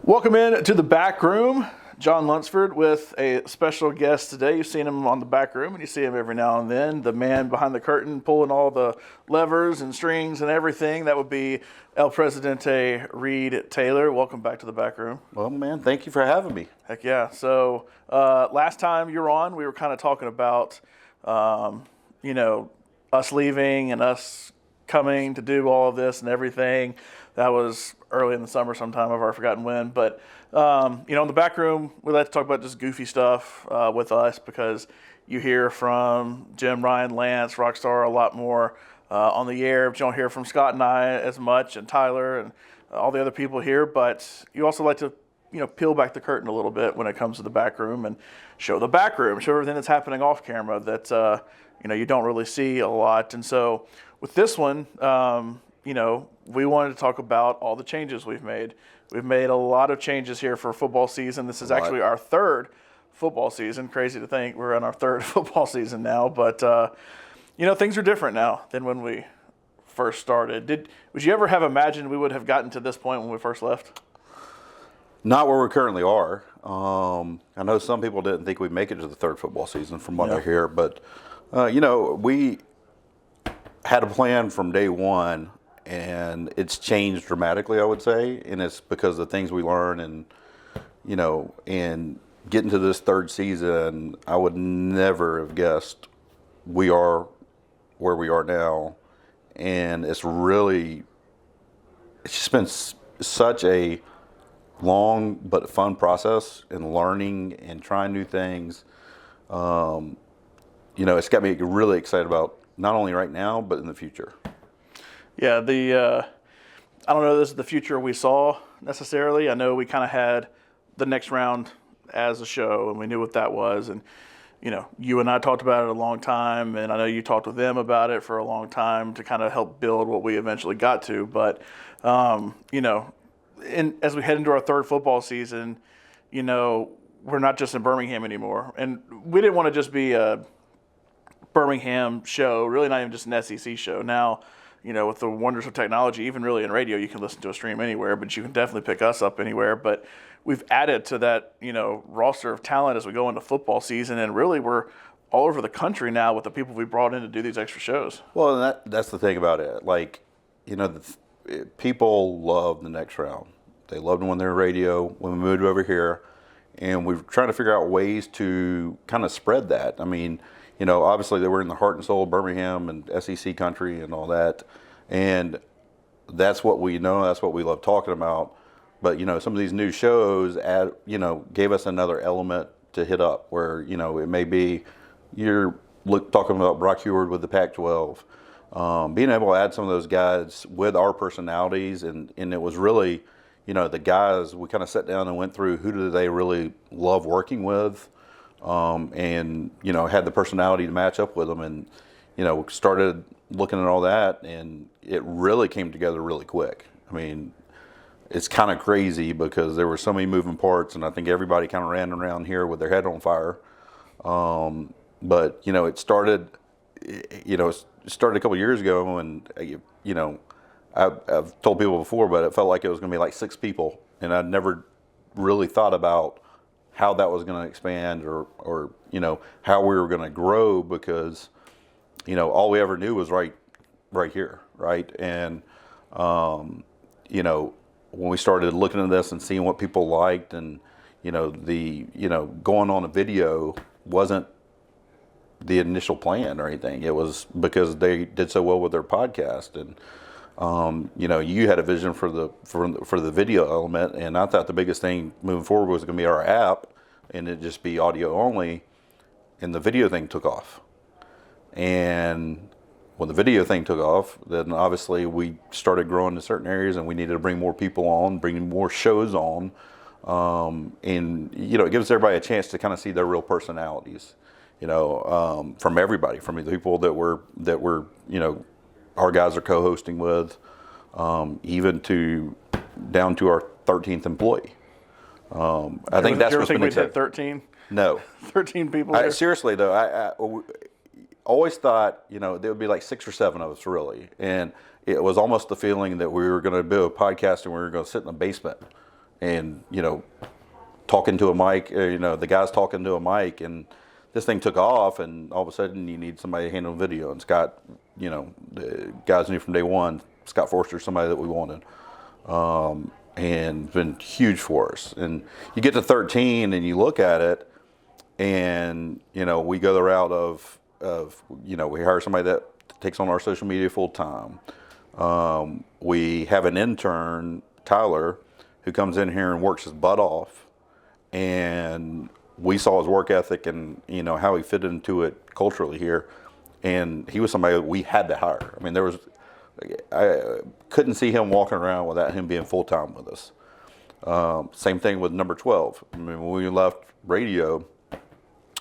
Welcome in to the back room. John Lunceford with a special guest today. You've seen him on the back room, and you see him every now and then. The man behind the curtain pulling all the levers and strings and everything. That would be El Presidente Reade Taylor. Welcome back to the back room. Well, man, thank you for having me. Heck yeah. So last time you were on, we were kind of talking about, us leaving and us coming to do all of this and everything. That was early in the summer sometime. I've already forgotten when. But, in the back room, we like to talk about just goofy stuff with us because you hear from Jim, Ryan, Lance, Rockstar a lot more on the air. But you don't hear from Scott and I as much, and Tyler and all the other people here. But you also like to, peel back the curtain a little bit when it comes to the back room and show the back room, show everything that's happening off camera that, you don't really see a lot. And so with this one, we wanted to talk about all the changes we've made. We've made a lot of changes here for football season. This is actually our third football season. Crazy to think we're in our third football season now. But, things are different now than when we first started. Would you ever have imagined we would have gotten to this point when we first left? Not where we currently are. I know some people didn't think we'd make it to the third football season from what I hear. But, we had a plan from day one. And it's changed dramatically, I would say, and it's because of the things we learn and, and getting to this third season, I would never have guessed we are where we are now. And it's just been such a long but fun process in learning and trying new things. It's got me really excited about not only right now, but in the future. Yeah, I don't know if this is the future we saw necessarily. I know we kind of had the next round as a show, and we knew what that was. And, you and I talked about it a long time, and I know you talked with them about it for a long time to kind of help build what we eventually got to. But, as we head into our third football season, we're not just in Birmingham anymore. And we didn't want to just be a Birmingham show, really not even just an SEC show. Now, with the wonders of technology, even really in radio, you can listen to a stream anywhere, but you can definitely pick us up anywhere. But we've added to that, roster of talent as we go into football season, and really we're all over the country now with the people we brought in to do these extra shows. Well, that's the thing about it. Like, people love the next round. They loved when they were radio, when we moved over here, and we're trying to figure out ways to kind of spread that. I mean, obviously they were in the heart and soul of Birmingham and SEC country and all that. And that's what we know, that's what we love talking about. But, some of these new shows gave us another element to hit up where, it may be you're talking about Brock Heward with the Pac-12. Being able to add some of those guys with our personalities and it was really, the guys, we kind of sat down and went through who do they really love working with. And had the personality to match up with them, and started looking at all that, and it really came together really quick. I mean, it's kind of crazy because there were so many moving parts, and I think everybody kind of ran around here with their head on fire. But it started a couple of years ago, and I've told people before, but it felt like it was going to be like 6 people, and I'd never really thought about how that was going to expand or how we were going to grow because, all we ever knew was right here, right? And, when we started looking at this and seeing what people liked and, going on a video wasn't the initial plan or anything. It was because they did so well with their podcast. And, you had a vision for the video element, and I thought the biggest thing moving forward was going to be our app, and it just be audio only. And the video thing took off. And when the video thing took off, then obviously we started growing in certain areas, and we needed to bring more people on, bring more shows on, and it gives everybody a chance to kind of see their real personalities. From everybody, from the people that we're our guys are co-hosting with, even down to our 13th employee. I think that's what's been exciting. Did you ever think we'd hit 13? No. 13 people? Seriously, though, I always thought, there would be like 6 or 7 of us, really. And it was almost the feeling that we were going to do a podcast and we were going to sit in the basement and talking to a mic, the guy's talking to a mic, and this thing took off, and all of a sudden you need somebody handling video. And Scott, the guys knew from day one, Scott Forster's somebody that we wanted, and been huge for us. And you get to 13 and you look at it, and we go the route of we hire somebody that takes on our social media full time. We have an intern, Tyler, who comes in here and works his butt off, and we saw his work ethic and how he fit into it culturally here, and he was somebody that we had to hire. I mean, I couldn't see him walking around without him being full time with us. Same thing with number 12. I mean, when we left radio,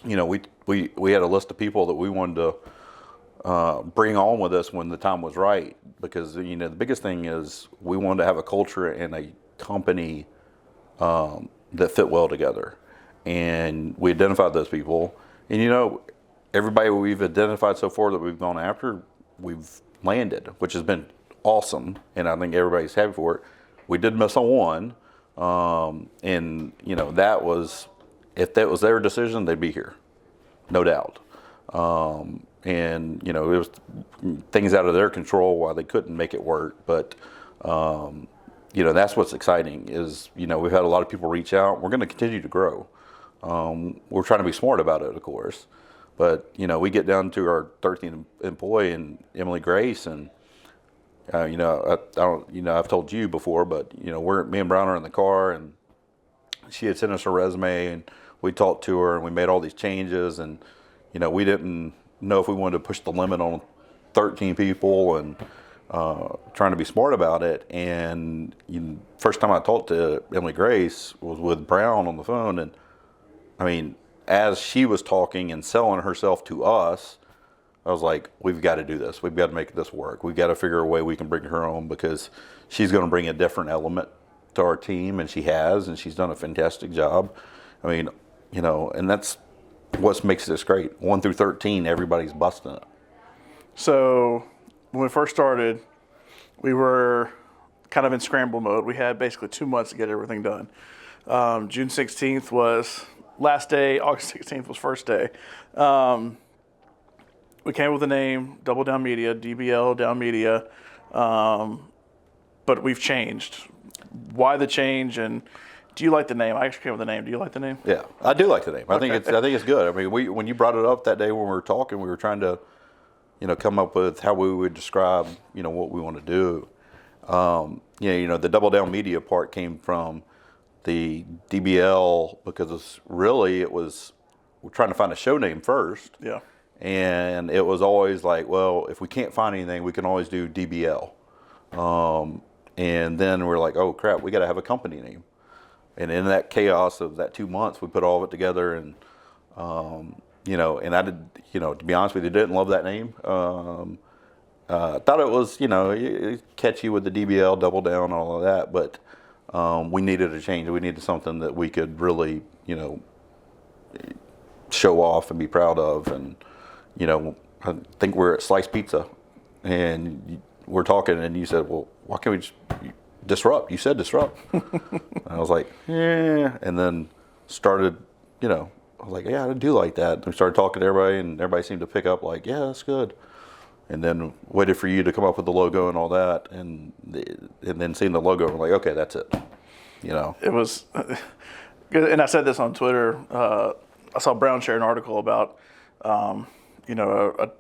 we had a list of people that we wanted to bring on with us when the time was right, because the biggest thing is we wanted to have a culture and a company that fit well together, and we identified those people. And everybody we've identified so far that we've gone after, we've landed, which has been awesome, and I think everybody's happy for it. We did miss on one, and that was, if that was their decision, they'd be here, no doubt. And it was things out of their control why they couldn't make it work. But that's what's exciting is we've had a lot of people reach out. We're going to continue to grow. We're trying to be smart about it, of course. But we get down to our 13th employee and Emily Grace, and I don't, I've told you before, but me and Brown are in the car, and she had sent us her resume, and we talked to her, and we made all these changes, and we didn't know if we wanted to push the limit on 13 people, and trying to be smart about it. And first time I talked to Emily Grace was with Brown on the phone, and I mean, as she was talking and selling herself to us, I was like, we've got to do this. We've got to make this work. We've got to figure a way we can bring her on, because she's going to bring a different element to our team, and she has, and she's done a fantastic job. I mean, and that's what makes this great. 1 through 13, everybody's busting it. So when we first started, we were kind of in scramble mode. We had basically 2 months to get everything done. June 16th was last day. August 16th was first day. We came up with the name Double Down Media, DBL Down Media, but we've changed. Why the change, and do you like the name? I actually came up with the name. Do you like the name? Yeah, I do like the name. I think it's good. I mean, when you brought it up that day when we were talking, we were trying to, come up with how we would describe, what we want to do. The Double Down Media part came from the DBL, because we're trying to find a show name first. Yeah. And it was always like, well, if we can't find anything, we can always do DBL. And then we're like, oh crap, we got to have a company name. And in that chaos of that 2 months, we put all of it together, and and I did, to be honest with you, didn't love that name. Thought it was, catchy with the DBL, Double Down, and all of that, but we needed a change. We needed something that we could really, show off and be proud of. And I think we're at Slice Pizza, and we're talking, and you said, well, why can't we just disrupt? You said disrupt. I was like, yeah. And then started, I was like, yeah, I do like that. And we started talking to everybody, and everybody seemed to pick up like, yeah, that's good. And then waited for you to come up with the logo and all that, and then seeing the logo, we're like, okay, that's it. It was good. And I said this on Twitter. I saw Brown share an article about, a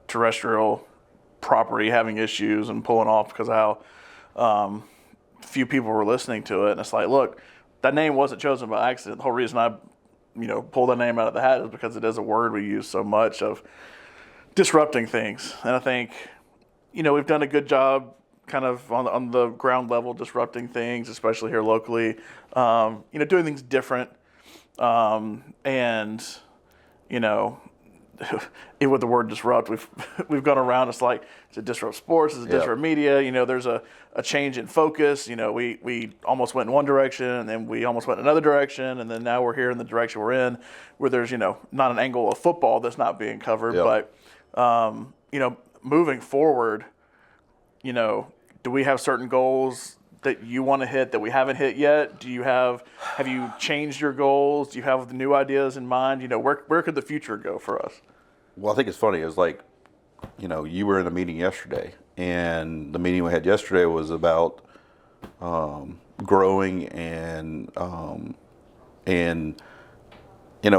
terrestrial property having issues and pulling off because of how few people were listening to it. And it's like, look, that name wasn't chosen by accident. The whole reason I, pulled that name out of the hat is because it is a word we use so much of disrupting things. And I think, we've done a good job kind of on the ground level disrupting things, especially here locally, doing things different. And, with the word disrupt, we've gone around. It's like, does it disrupt sports? Does it disrupt media? There's a change in focus. We almost went in one direction, and then we almost went in another direction, and then now we're here in the direction we're in, where there's, not an angle of football that's not being covered. Yep. But, moving forward, do we have certain goals that you want to hit that we haven't hit yet? Have you changed your goals? Do you have the new ideas in mind? Where could the future go for us? Well, I think it's funny. It was like, you were in a meeting yesterday, and the meeting we had yesterday was about growing and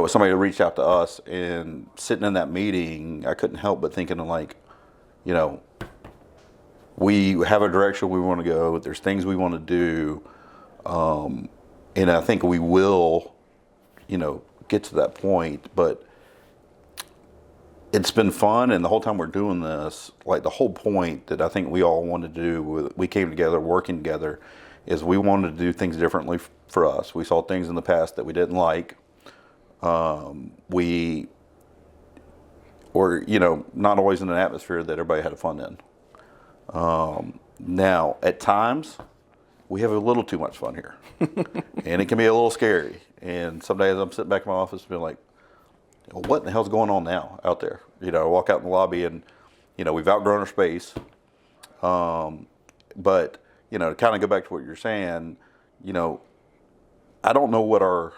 somebody reached out to us, and sitting in that meeting, I couldn't help but thinking of like, we have a direction we want to go. There's things we want to do, and I think we will, get to that point. But it's been fun, and the whole time we're doing this, like the whole point that I think we all wanted to do, we came together, working together, is we wanted to do things differently for us. We saw things in the past that we didn't like. We were, not always in an atmosphere that everybody had fun in. Now, at times, we have a little too much fun here, and it can be a little scary. And some days I'm sitting back in my office and being like, what in the hell's going on now out there? I walk out in the lobby and, we've outgrown our space. But, to kind of go back to what you're saying, I don't know what our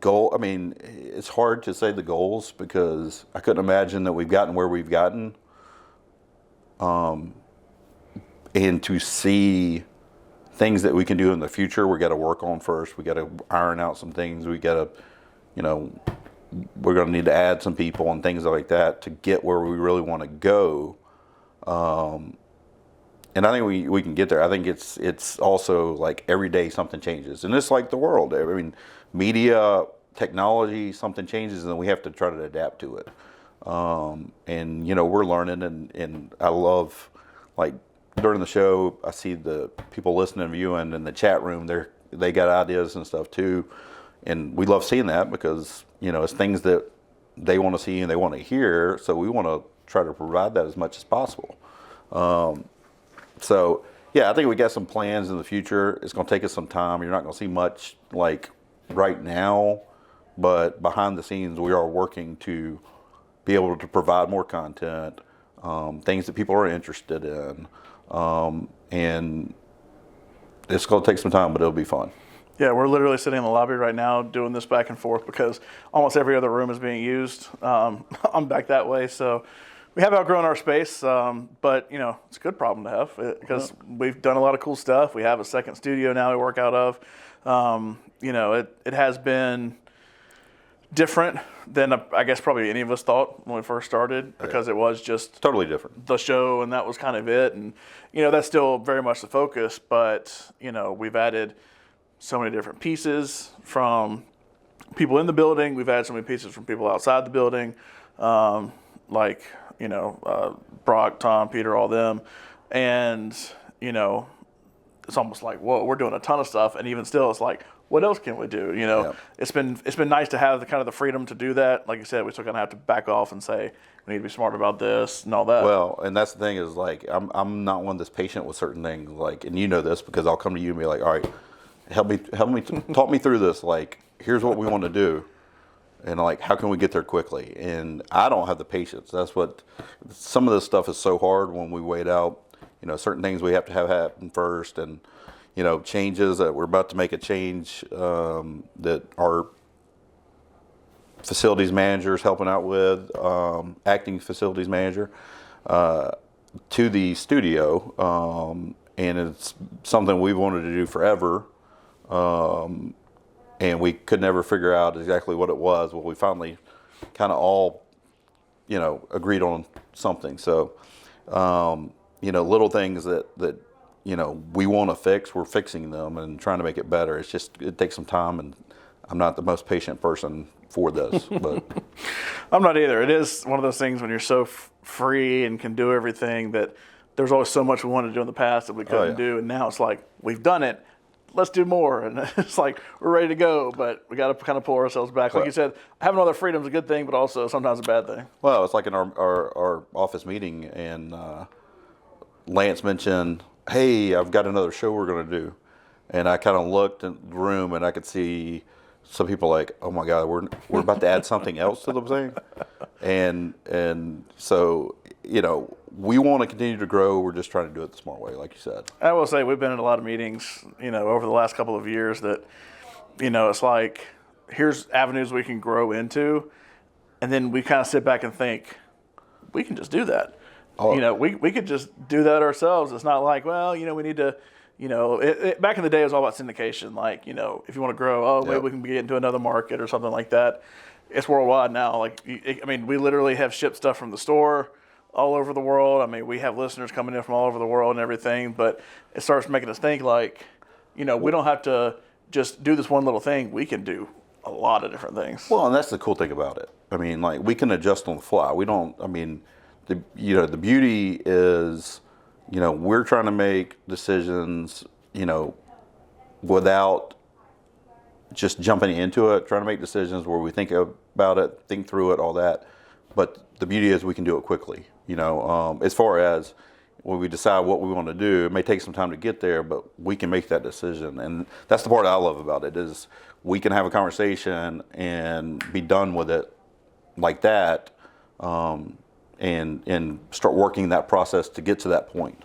goal, it's hard to say the goals because I couldn't imagine that we've gotten where we've gotten. And to see things that we can do in the future, we got to work on first. We got to iron out some things. We got to, we're going to need to add some people and things like that to get where we really want to go. And I think we can get there. I think it's also like every day something changes, and it's like the world. Media, technology, something changes, and then we have to try to adapt to it. And we're learning, and I love, like, during the show, I see the people listening and viewing in the chat room. They got ideas and stuff too, and we love seeing that because it's things that they want to see and they want to hear. So we want to try to provide that as much as possible. So yeah, I think we got some plans in the future. It's going to take us some time. You're not going to see much like right now, but behind the scenes, we are working to be able to provide more content, things that people are interested in, and it's going to take some time, but it'll be fun. Yeah, we're literally sitting in the lobby right now doing this back and forth because almost every other room is being used. I'm back that way, so we have outgrown our space, but it's a good problem to have because we've done a lot of cool stuff. We have a second studio now we work out of. It has been different than I guess probably any of us thought when we first started because it was just totally different, the show, and that was kind of it. And that's still very much the focus, but we've added so many different pieces from people in the building. We've added so many pieces from people outside the building, like Brock, Tom, Peter, all them, and it's almost like, whoa, we're doing a ton of stuff, and even still, it's like, what else can we do? It's been nice to have the freedom to do that. Like you said, we still gonna have to back off and say we need to be smart about this and all that. Well, and that's the thing is like I'm not one that's patient with certain things. Like, and this because I'll come to you and be like, all right, help me, talk me through this. Like, here's what we want to do, and like, how can we get there quickly? And I don't have the patience. That's what some of this stuff is so hard when we wait out. Certain things we have to have happen first, and changes that we're about to make a change that our facilities manager is helping out with, acting facilities manager, to the studio, and it's something we've wanted to do forever, and we could never figure out exactly what it was. Well, we finally kind of all, agreed on something. So, little things that we want to fix, we're fixing them and trying to make it better. It takes some time, and I'm not the most patient person for this, but I'm not either. It is one of those things when you're so free and can do everything that there's always so much we wanted to do in the past that we couldn't do, and now it's like we've done it. Let's do more, and it's like we're ready to go, but we got to kind of pull ourselves back. Like you said, having all that freedom is a good thing, but also sometimes a bad thing. Well, it's like in our office meeting, and Lance mentioned, hey, I've got another show we're going to do. And I kind of looked in the room, and I could see some people like, oh my God, we're about to add something else to the thing. And so we want to continue to grow. We're just trying to do it the smart way, like you said. I will say we've been in a lot of meetings, over the last couple of years that, it's like, here's avenues we can grow into. And then we kind of sit back and think, we can just do that. Oh. We could just do that ourselves. It's not like, well, we need to, back in the day it was all about syndication. Like, if you want to grow, maybe we can get into another market or something like that. It's worldwide now. Like, we literally have shipped stuff from the store all over the world. We have listeners coming in from all over the world and everything, but it starts making us think like, we don't have to just do this one little thing. We can do a lot of different things. Well, and that's the cool thing about it. Like, we can adjust on the fly. We don't, the beauty is, we're trying to make decisions, without just jumping into it, trying to make decisions where we think about it, think through it, all that. But the beauty is we can do it quickly. As far as when we decide what we want to do, it may take some time to get there, but we can make that decision. And that's the part I love about it is we can have a conversation and be done with it like that, and start working that process to get to that point.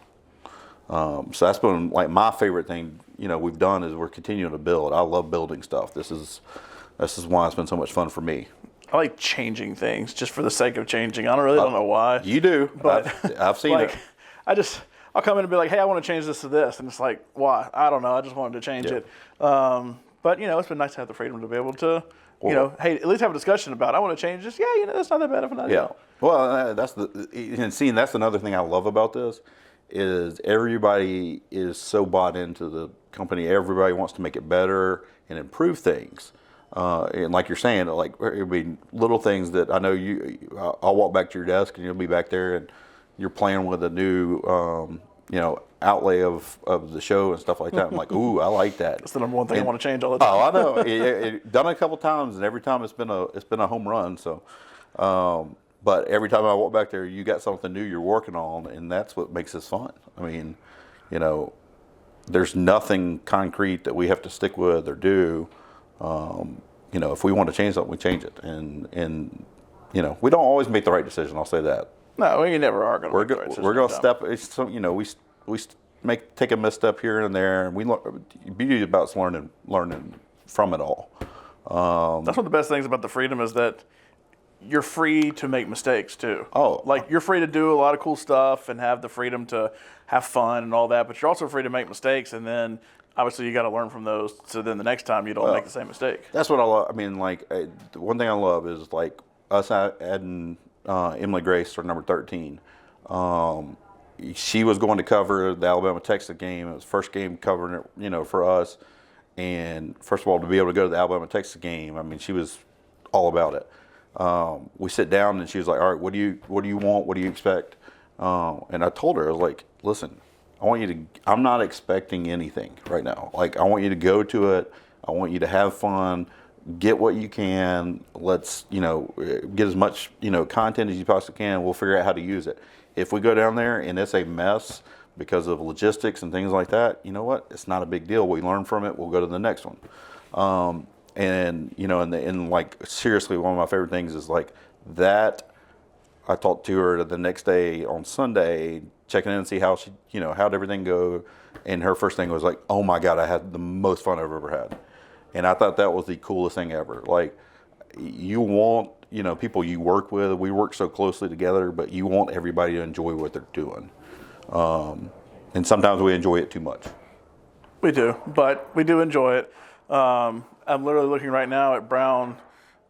So that's been like my favorite thing, we've done is we're continuing to build. I love building stuff. This is why it's been so much fun for me. I like changing things just for the sake of changing. I don't know why. You do, but I've seen it. I'll come in and be like, hey, I want to change this to this. And it's like, why? I don't know. I just wanted to change it. But, it's been nice to have the freedom to be able to, hey, at least have a discussion about it. I want to change this. Yeah, that's not that bad of an idea. Yeah. Well, that's another thing I love about this is everybody is so bought into the company. Everybody wants to make it better and improve things. And like you're saying, like little things that I know I'll walk back to your desk and you'll be back there and you're playing with a new, outlay of the show and stuff like that. I'm like, ooh, I like that. That's the number one thing I want to change all the time. Oh, I know. It done it a couple times, and every time it's been a home run. So, but every time I walk back there, you got something new you're working on, and that's what makes this fun. There's nothing concrete that we have to stick with or do. If we want to change something, we change it, and we don't always make the right decision. I'll say that. No, we never are going to. We're going to step. We take a misstep here and there, and we learn. Beauty about it's learning from it all. That's one of the best things about the freedom is that you're free to make mistakes too. Oh, like you're free to do a lot of cool stuff and have the freedom to have fun and all that, but you're also free to make mistakes, and then obviously you got to learn from those. So then the next time you don't make the same mistake. That's what I love. The one thing I love is like us adding Emily Grace, our number 13. She was going to cover the Alabama-Texas game. It was the first game covering it, for us. And first of all, to be able to go to the Alabama-Texas game, she was all about it. We sit down and she was like, all right, what do you want? What do you expect? And I told her, I was like, listen, I'm not expecting anything right now. Like, I want you to go to it. I want you to have fun, get what you can. Let's, get as much, content as you possibly can. We'll figure out how to use it. If we go down there and it's a mess because of logistics and things like that, you know what? It's not a big deal. We learn from it. We'll go to the next one. And like, seriously, one of my favorite things is like that. I talked to her the next day on Sunday, checking in and see how she, how'd everything go. And her first thing was like, oh my God, I had the most fun I've ever had. And I thought that was the coolest thing ever. Like, you want, people you work with, we work so closely together, but you want everybody to enjoy what they're doing. And sometimes we enjoy it too much. We do, but we do enjoy it. I'm literally looking right now at Brown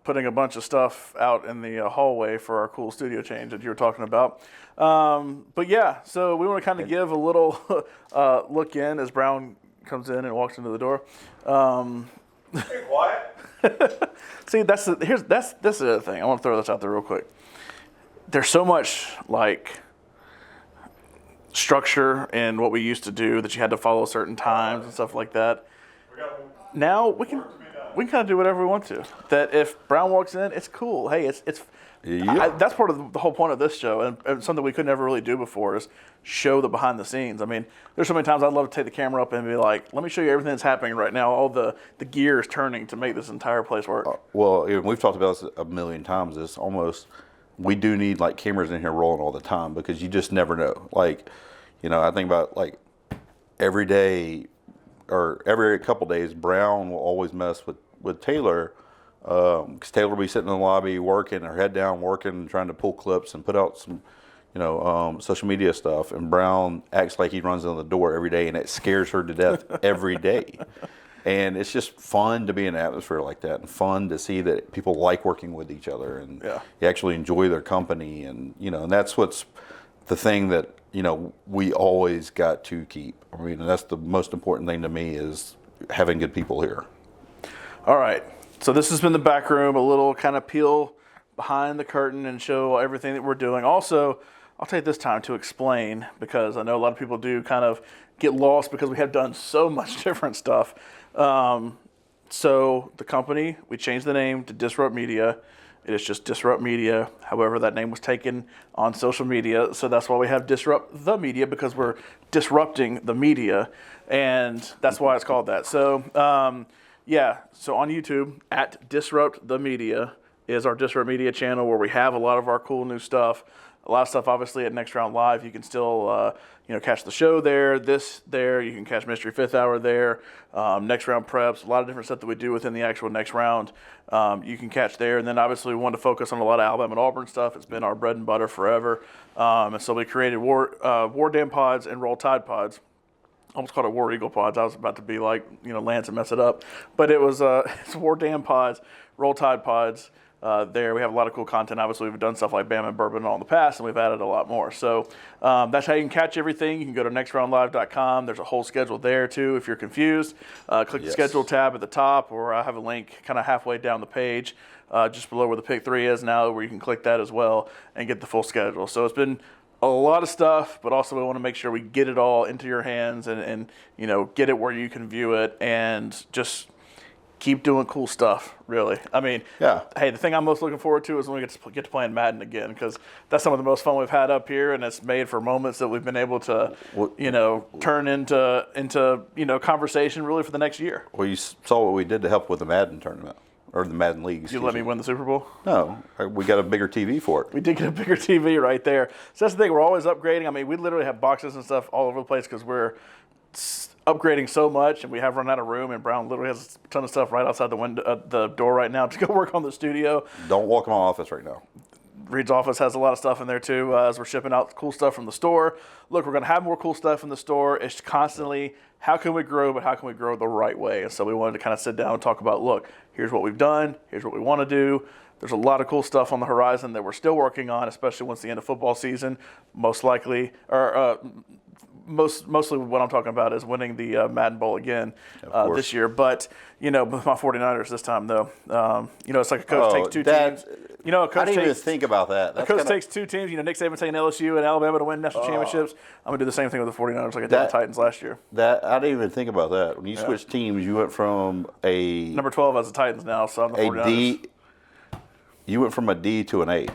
putting a bunch of stuff out in the hallway for our cool studio change that you were talking about. But yeah, so we want to kind of give a little look in as Brown comes in and walks into the door. Hey, quiet. See, that's the other thing. I want to throw this out there real quick. There's so much like structure in what we used to do that you had to follow certain times and stuff like that. Now we can kind of do whatever we want to. That if Brown walks in, it's cool. Hey, that's part of the whole point of this show, and something we could never really do before is show the behind the scenes. There's so many times I'd love to take the camera up and be like, let me show you everything that's happening right now, all the gears turning to make this entire place work. Well, we've talked about this a million times. It's almost we do need like cameras in here rolling all the time because you just never know. Like, I think about like every day or every couple days, Brown will always mess with Taylor because Taylor will be sitting in the lobby working, her head down working, trying to pull clips and put out some, social media stuff. And Brown acts like he runs in the door every day, and it scares her to death every day. And it's just fun to be in an atmosphere like that, and fun to see that people like working with each other, and you actually enjoy their company, and and that's what's the thing that we always got to keep. I mean, and that's the most important thing to me is having good people here. All right, so this has been the back room, a little kind of peel behind the curtain and show everything that we're doing. Also, I'll take this time to explain, because I know a lot of people do kind of get lost because we have done so much different stuff. So the company, we changed the name to Disrupt Media. It is just Disrupt Media. However, that name was taken on social media, so that's why we have Disrupt the Media, because we're disrupting the media, and that's why it's called that. So, so on YouTube, at Disrupt the Media is our Disrupt Media channel, where we have a lot of our cool new stuff. A lot of stuff, obviously, at Next Round Live. You can still, catch the show there, this there. You can catch Mystery Fifth Hour there, Next Round Preps, a lot of different stuff that we do within the actual Next Round. You can catch there. And then, obviously, we want to focus on a lot of Alabama and Auburn stuff. It's been our bread and butter forever. And so we created War Dam Pods and Roll Tide Pods. Almost called it War Eagle Pods. I was about to be like, Lance and mess it up. But it was it's War Dam Pods, Roll Tide Pods. There we have a lot of cool content. Obviously, we've done stuff like Bama and Bourbon and all in the past, and we've added a lot more. So that's how you can catch everything. You can go to nextroundlive.com. There's a whole schedule there too if you're confused. Click the schedule tab at the top, or I have a link kind of halfway down the page, just below where the pick 3 is now, where you can click that as well and get the full schedule. So it's been a lot of stuff, but also we want to make sure we get it all into your hands and get it where you can view it, and just keep doing cool stuff, really. I mean, hey, the thing I'm most looking forward to is when we get to playing Madden again, because that's some of the most fun we've had up here, and it's made for moments that we've been able to, turn into conversation really for the next year. Well, you saw what we did to help with the Madden tournament, or the Madden League. Did you let me win the Super Bowl? No, we got a bigger TV for it. We did get a bigger TV right there. So that's the thing, we're always upgrading. I mean, we literally have boxes and stuff all over the place because we're upgrading so much, and we have run out of room, and Brown literally has a ton of stuff right outside the window, the door right now to go work on the studio. Don't walk in my office right now. Reed's office has a lot of stuff in there too, as we're shipping out cool stuff from the store. Look, we're going to have more cool stuff in the store. It's constantly, how can we grow, but how can we grow the right way? And so we wanted to kind of sit down and talk about, look, here's what we've done, here's what we want to do. There's a lot of cool stuff on the horizon that we're still working on, especially once the end of football season, mostly what I'm talking about is winning the Madden Bowl again this year. But, with my 49ers this time, though, it's like a coach takes two teams. A coach I didn't even think about that. A coach takes two teams. Nick Saban taking LSU and Alabama to win national championships. I'm going to do the same thing with the 49ers like I did with the Titans last year. I didn't even think about that. When you switched teams, you went from a... Number 12 as the Titans now, so I'm the 49ers. You went from a D to an A.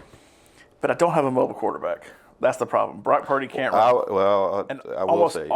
But I don't have a mobile quarterback. That's the problem. Brock Purdy can't run. I will say.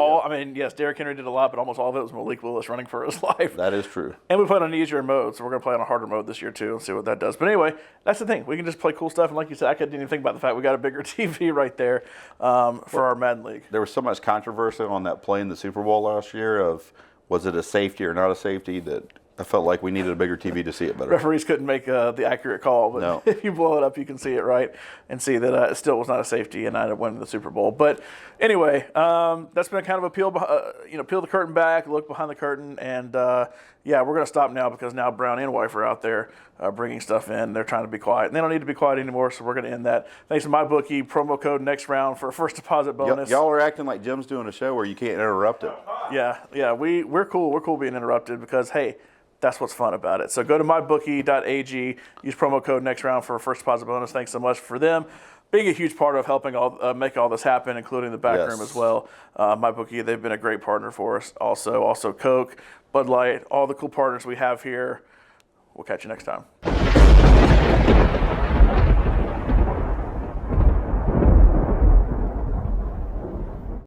Yes, Derrick Henry did a lot, but almost all of it was Malik Willis running for his life. That is true. And we played on an easier mode, so we're going to play on a harder mode this year, too, and see what that does. But anyway, that's the thing. We can just play cool stuff. And like you said, I couldn't even think about the fact we got a bigger TV right there for our Madden League. There was so much controversy on that play in the Super Bowl last year of was it a safety or not a safety that I felt like we needed a bigger TV to see it better. Referees couldn't make the accurate call, but if you blow it up, you can see it right and see that it still was not a safety, and I ended up winning the Super Bowl. But anyway, that's been kind of a peel the curtain back, look behind the curtain, and we're going to stop now because now Brown and wife are out there bringing stuff in. They're trying to be quiet, and they don't need to be quiet anymore, so we're going to end that. Thanks to MyBookie, promo code Next Round for a first deposit bonus. Y'all are acting like Jim's doing a show where you can't interrupt it. Yeah, we're cool. We're cool being interrupted because, hey, that's what's fun about it. So go to mybookie.ag, use promo code Next Round for a first deposit bonus. Thanks so much for them being a huge part of helping make all this happen, including the back room as well. MyBookie, they've been a great partner for us. Also Coke, Bud Light, all the cool partners we have here. We'll catch you next time.